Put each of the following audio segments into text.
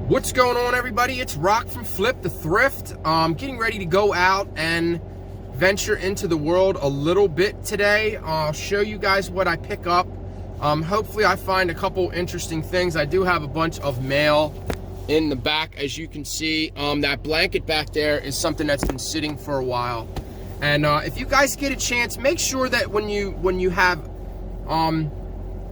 What's going on, everybody? It's Rock from Flip the Thrift. Getting ready to go out and venture into the world a little bit today. I'll show you guys what I pick up. Hopefully I find a couple interesting things. I do have a bunch of mail in the back, as you can see. That blanket back there is something that's been sitting for a while. And if you guys get a chance, make sure that when you have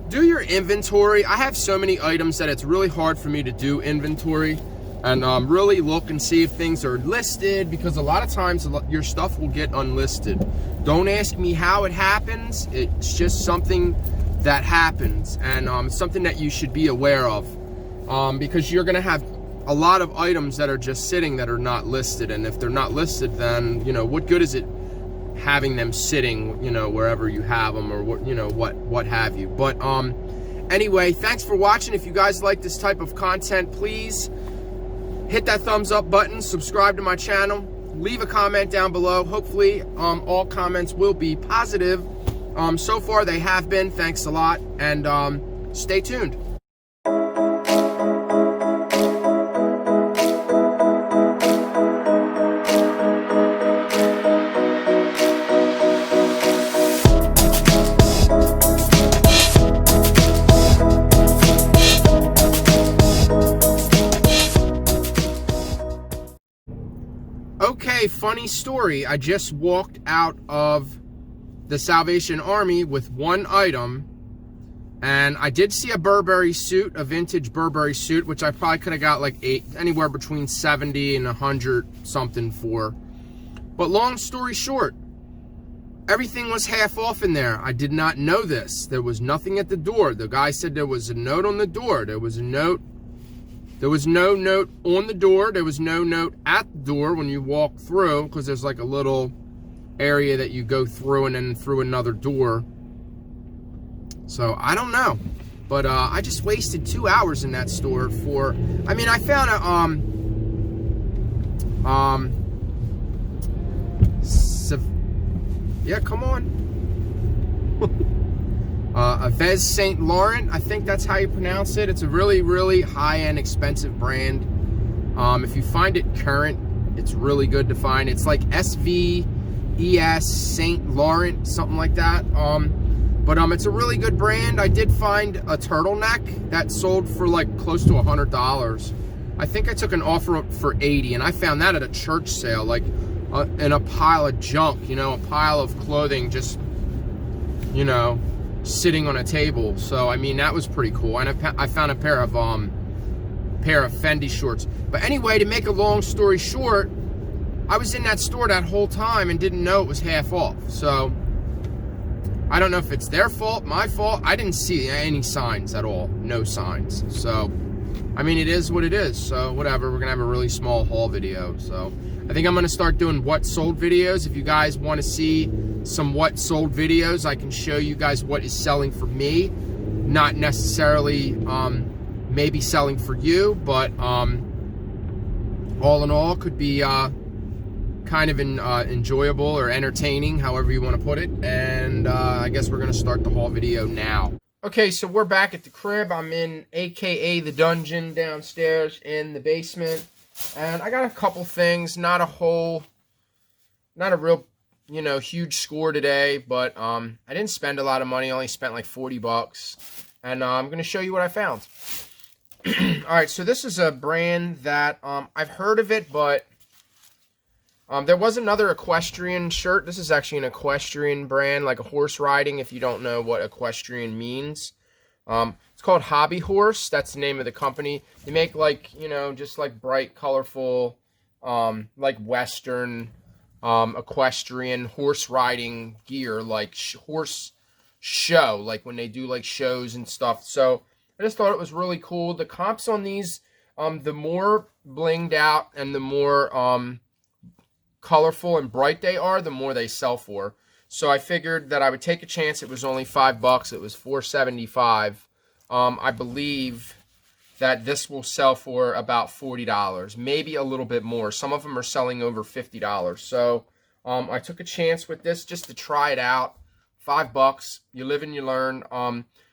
do your inventory. I have so many items that it's really hard for me to do inventory and really look and see if things are listed, because a lot of times your stuff will get unlisted. Don't ask me how it happens. It's just something that happens, and something that you should be aware of, because you're gonna have a lot of items that are just sitting that are not listed, and if they're not listed, then what good is it having them sitting, wherever you have them, or what have you. But anyway, thanks for watching. If you guys like this type of content, please hit that thumbs up button, subscribe to my channel, leave a comment down below. Hopefully all comments will be positive. So far they have been. Thanks a lot, and stay tuned. Okay, funny story. I just walked out of the Salvation Army with one item, and I did see a Burberry suit, a vintage Burberry suit, which I probably could have got like anywhere between 70 and 100 something for. But long story short, everything was half off in there. I did not know this. There was nothing at the door. The guy said there was a note on the door. There was a note. There was no note on the door. There was no note at the door when you walk through, because there's like a little area that you go through and then through another door. So I don't know, but I just wasted 2 hours in that store for, I found yeah, come on. A Vez Saint Laurent, I think that's how you pronounce it. It's a really, really high-end, expensive brand. If you find it current, it's really good to find. It's like SVES Saint Laurent, something like that. But it's a really good brand. I did find a turtleneck that sold for like close to $100. I think I took an offer for $80, and I found that at a church sale, like in a pile of junk, a pile of clothing, just, sitting on a table. So that was pretty cool. And I found a pair of Fendi shorts. But anyway, to make a long story short, I was in that store that whole time and didn't know it was half off. So I don't know if it's their fault, my fault. I didn't see any signs at all. No signs. So it is what it is. So whatever, we're gonna have a really small haul video. So I think I'm gonna start doing what sold videos. If you guys want to see some what sold videos, I can show you guys what is selling for me, not necessarily maybe selling for you, but all in all could be kind of enjoyable or entertaining, however you want to put it. And I guess we're gonna start the haul video now. Okay, so we're back at the crib. I'm in AKA the dungeon downstairs in the basement, and I got a couple things, not a real huge score today, but I didn't spend a lot of money. I only spent like 40 bucks, and I'm going to show you what I found. Alright, so this is a brand that I've heard of it, but there was another equestrian shirt. This is actually an equestrian brand, like a horse riding, if you don't know what equestrian means. It's called Hobby Horse. That's the name of the company. They make like, just like bright, colorful, like Western equestrian horse riding gear, like horse show, like when they do like shows and stuff. So I just thought it was really cool. The comps on these, the more blinged out and the more colorful and bright they are, the more they sell for. So I figured that I would take a chance. It was only $5. It was $4.75. I believe that this will sell for about $40, maybe a little bit more. Some of them are selling over $50. So I took a chance with this just to try it out. $5. You live and you learn.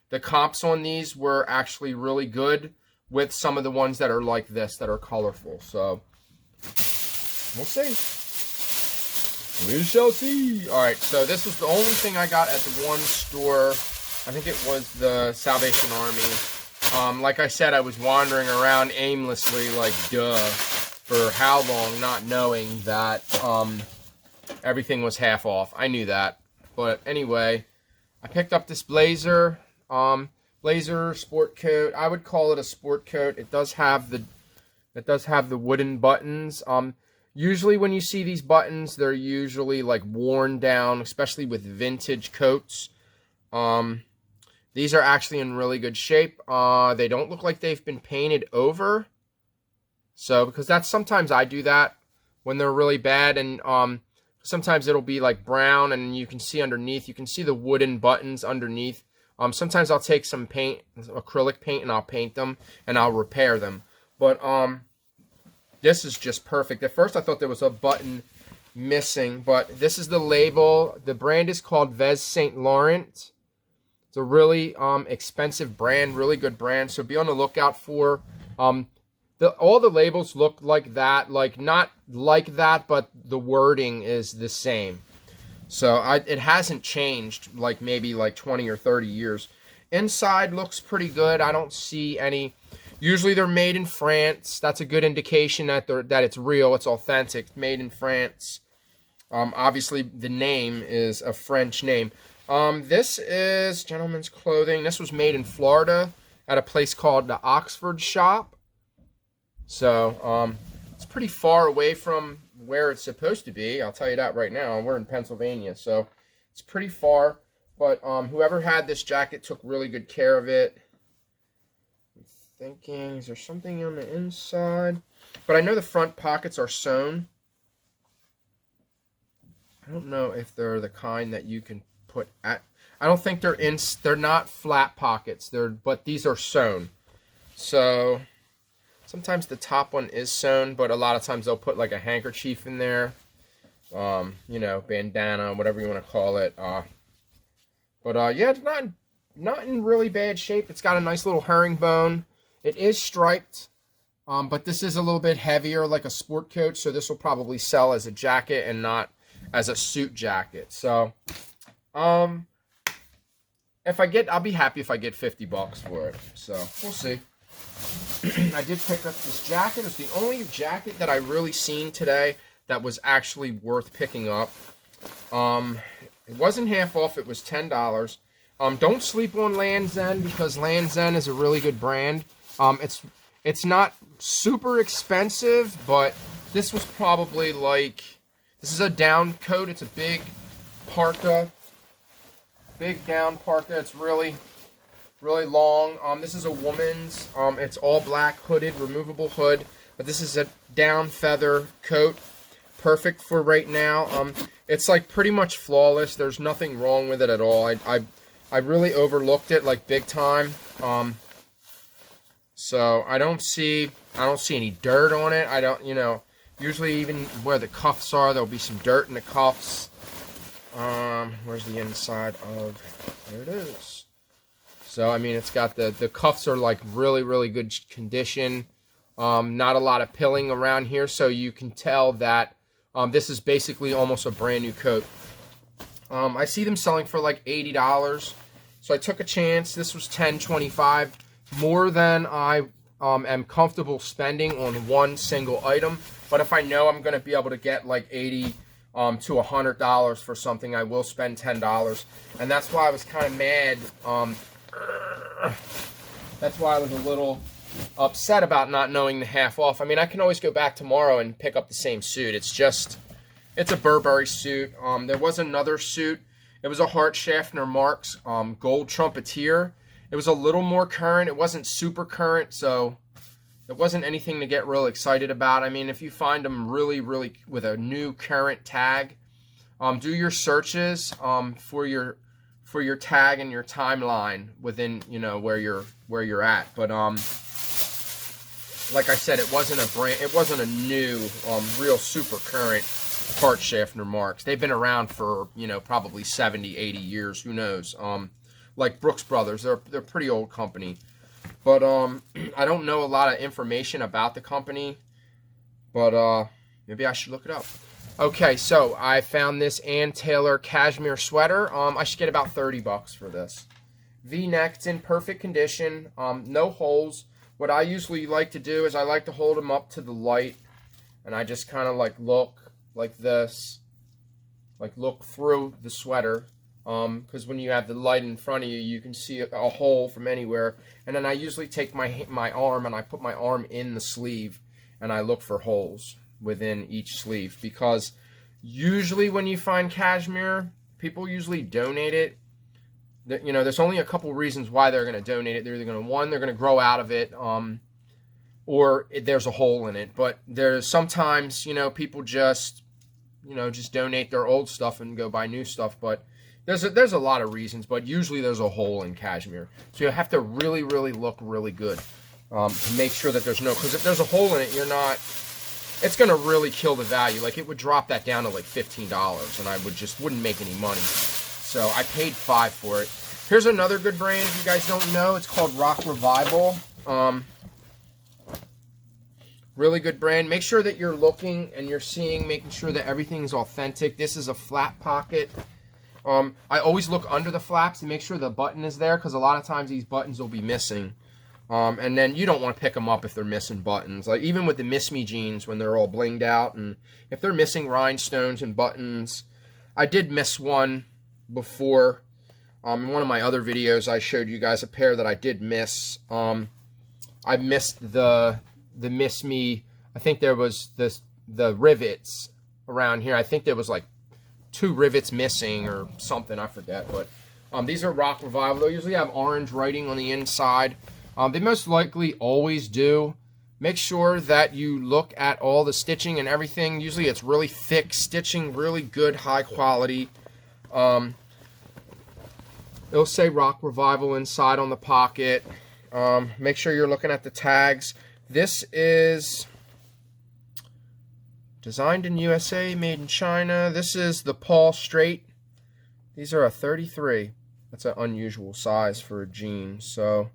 The comps on these were actually really good with some of the ones that are like this, that are colorful. So we'll see. We shall see. All right, so this was the only thing I got at the one store. I think it was the Salvation Army. Like I said, I was wandering around aimlessly, like duh, for how long, not knowing that everything was half off. I knew that, but anyway, I picked up this blazer. Blazer sport coat. I would call it a sport coat. It does have the wooden buttons. Usually when you see these buttons, they're usually like worn down, especially with vintage coats. These are actually in really good shape. They don't look like they've been painted over. So, because that's, sometimes I do that when they're really bad, and sometimes it'll be like brown and you can see underneath, you can see the wooden buttons underneath. Sometimes I'll take some paint, acrylic paint, and I'll paint them and I'll repair them. But this is just perfect. At first I thought there was a button missing, but this is the label. The brand is called Vez St. Laurent. It's a really expensive brand, really good brand. So be on the lookout for. All the labels look like that, like not like that, but the wording is the same. So it hasn't changed like maybe like 20 or 30 years. Inside looks pretty good. I don't see any. Usually they're made in France. That's a good indication that it's real, it's authentic, made in France. Obviously the name is a French name. This is gentlemen's clothing. This was made in Florida at a place called the Oxford Shop. So it's pretty far away from where it's supposed to be. I'll tell you that right now. We're in Pennsylvania, so it's pretty far. But whoever had this jacket took really good care of it. I'm thinking, is there something on the inside? But I know the front pockets are sewn. I don't know if they're the kind that you can put at. I don't think they're not flat pockets. But these are sewn. So sometimes the top one is sewn, but a lot of times they'll put like a handkerchief in there. You know, bandana, whatever you want to call it. But yeah, it's not in really bad shape. It's got a nice little herringbone. It is striped, but this is a little bit heavier, like a sport coat, so this will probably sell as a jacket and not as a suit jacket. So, I'll be happy if I get $50 for it. So we'll see. I did pick up this jacket. It's the only jacket that I really seen today that was actually worth picking up. It wasn't half off. It was $10. Don't sleep on Land's End, because Land's End is a really good brand. It's not super expensive, but this was probably like, this is a down coat. It's a big parka, big down parka. It's really long. This is a woman's. It's all black, hooded, removable hood, but this is a down feather coat, perfect for right now. It's like pretty much flawless. There's nothing wrong with it at all. I really overlooked it like big time. So I don't see any dirt on it. I don't, usually even where the cuffs are, there'll be some dirt in the cuffs. Where's the inside of, there it is. So, I mean, it's got the cuffs are like really good condition. Not a lot of pilling around here, so you can tell that this is basically almost a brand new coat. I see them selling for like $80. So I took a chance. This was $10.25. More than I am comfortable spending on one single item. But if I know I'm going to be able to get like $80 to $100 for something, I will spend $10. And that's why I was kind of mad. That's why I was a little upset about not knowing the half off. I mean, I can always go back tomorrow and pick up the same suit. It's a Burberry suit. There was another suit. It was a Hart Schaffner Marx Gold Trumpeteer. It was a little more current. It wasn't super current, so it wasn't anything to get real excited about. I mean, if you find them really with a new current tag, do your searches for your tag and your timeline within, where you're at. But like I said, it wasn't a new real super current Hart Schaffner Marx. They've been around for, probably 70, 80 years, who knows. Like Brooks Brothers, they're a pretty old company. But I don't know a lot of information about the company, but maybe I should look it up. Okay, so I found this Ann Taylor cashmere sweater. I should get about 30 bucks for this. V-neck, it's in perfect condition, no holes. What I usually like to do is I like to hold them up to the light, and I just kind of like look like this, like look through the sweater, because when you have the light in front of you, you can see a hole from anywhere. And then I usually take my arm and I put my arm in the sleeve, and I look for holes within each sleeve, because usually when you find cashmere, people usually donate it. You know, there's only a couple reasons why they're going to donate it. They're either going to, one, they're going to grow out of it, or there's a hole in it. But there's sometimes, you know, people just, you know, just donate their old stuff and go buy new stuff. But there's a lot of reasons, but usually there's a hole in cashmere. So you have to really, really look really good to make sure that there's no, because if there's a hole in it, you're not, it's going to really kill the value. Like, it would drop that down to like $15, and I wouldn't make any money. So I paid $5 for it. Here's another good brand if you guys don't know. It's called Rock Revival. Really good brand. Make sure that you're looking and you're seeing, making sure that everything's authentic. This is a flat pocket. I always look under the flaps to make sure the button is there, because a lot of times these buttons will be missing. And then you don't want to pick them up if they're missing buttons. Like, even with the Miss Me jeans, when they're all blinged out, and if they're missing rhinestones and buttons. I did miss one before. In one of my other videos, I showed you guys a pair that I did miss. I missed the Miss Me. I think there was the rivets around here. I think there was like 2 rivets missing or something. I forget. But these are Rock Revival. They usually have orange writing on the inside. They most likely always do. Make sure that you look at all the stitching and everything. Usually it's really thick stitching, really good, high quality. It'll say Rock Revival inside on the pocket. Make sure you're looking at the tags. This is designed in USA, made in China. This is the Paul Straight. These are a 33. That's an unusual size for a jean. So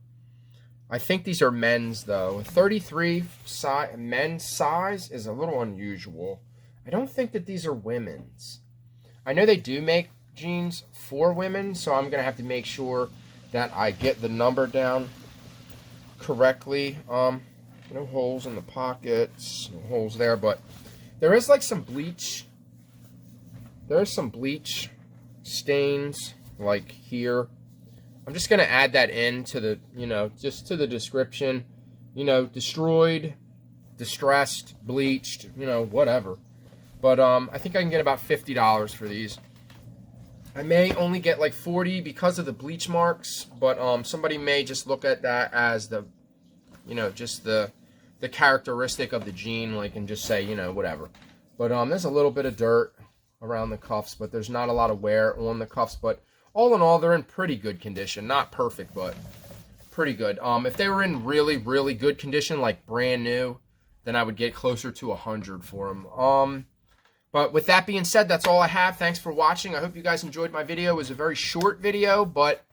I think these are men's, though. A 33 men's size is a little unusual. I don't think that these are women's. I know they do make jeans for women, so I'm going to have to make sure that I get the number down correctly. No holes in the pockets, no holes there, but there is like some bleach. There's some bleach stains like here. I'm just going to add that in to the, you know, just to the description. You know, destroyed, distressed, bleached, you know, whatever. But I think I can get about $50 for these. I may only get like 40 because of the bleach marks, but somebody may just look at that as the, you know, just the characteristic of the jean, like, and just say, you know, whatever. But there's a little bit of dirt around the cuffs, but there's not a lot of wear on the cuffs. But all in all, they're in pretty good condition. Not perfect, but pretty good. If they were in really, really good condition, like brand new, then I would get closer to 100 for them. But with that being said, that's all I have. Thanks for watching. I hope you guys enjoyed my video. It was a very short video, but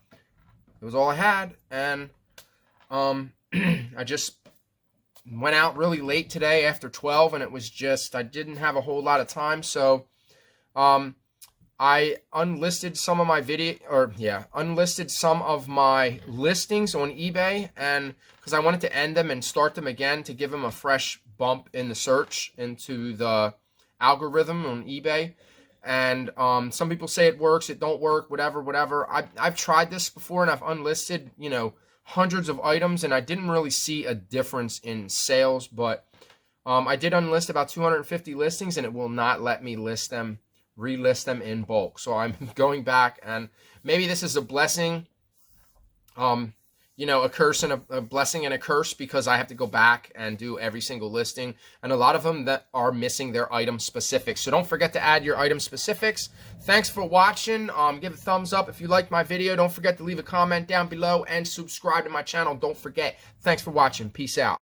it was all I had. And I just went out really late today after 12, and it was just, I didn't have a whole lot of time. So I unlisted some of my unlisted some of my listings on eBay, and because I wanted to end them and start them again to give them a fresh bump in the search into the algorithm on eBay. And some people say it works, it don't work, whatever. I've tried this before, and I've unlisted, you know, hundreds of items, and I didn't really see a difference in sales. But I did unlist about 250 listings, and it will not let me relist them in bulk. So I'm going back, and maybe this is a blessing, you know, a curse and a blessing and a curse, because I have to go back and do every single listing, and a lot of them that are missing their item specifics. So don't forget to add your item specifics. Thanks for watching. Give a thumbs up if you liked my video. Don't forget to leave a comment down below and subscribe to my channel. Don't forget. Thanks for watching. Peace out.